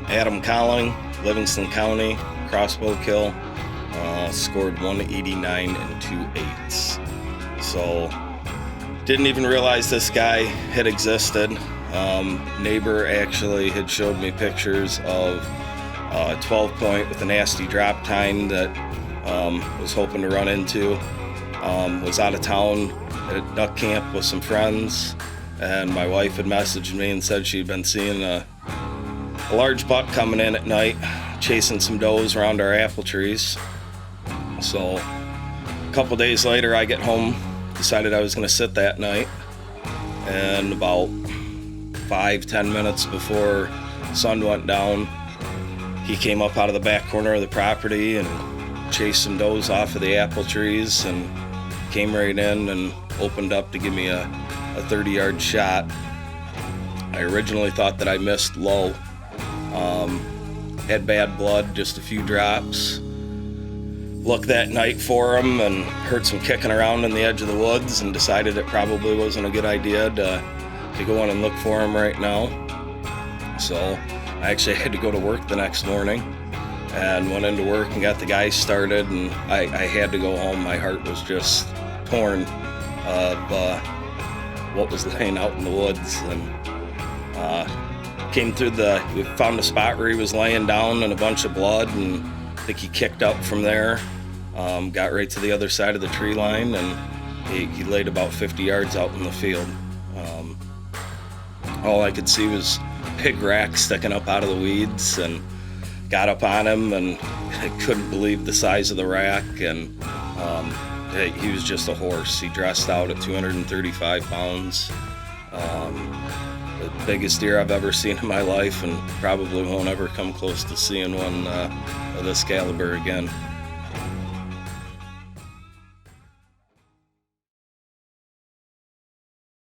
Adam Colling, Livingston County, crossbow kill. Scored 189 and 2/8. So didn't even realize this guy had existed. Neighbor actually had showed me pictures of a 12 point with a nasty drop tine that was hoping to run into. Was out of town at duck camp with some friends, and my wife had messaged me and said she'd been seeing a large buck coming in at night, chasing some does around our apple trees. So a couple days later, I get home, decided I was going to sit that night, and about 5-10 minutes before the sun went down, he came up out of the back corner of the property and chased some does off of the apple trees and came right in and opened up to give me a 30-yard shot. I originally thought that I missed low. Had bad blood, just a few drops. Looked that night for him and heard some kicking around in the edge of the woods and decided it probably wasn't a good idea to go in and look for him right now. So I actually had to go to work the next morning and went into work and got the guys started, and I had to go home. My heart was just torn of what was laying out in the woods, and we found a spot where he was laying down in a bunch of blood, and I think he kicked up from there, got right to the other side of the tree line, and he laid about 50 yards out in the field. All I could see was big rack sticking up out of the weeds, and got up on him, and I couldn't believe the size of the rack, and he was just a horse. He dressed out at 235 pounds. The biggest deer I've ever seen in my life, and probably won't ever come close to seeing one of this caliber again.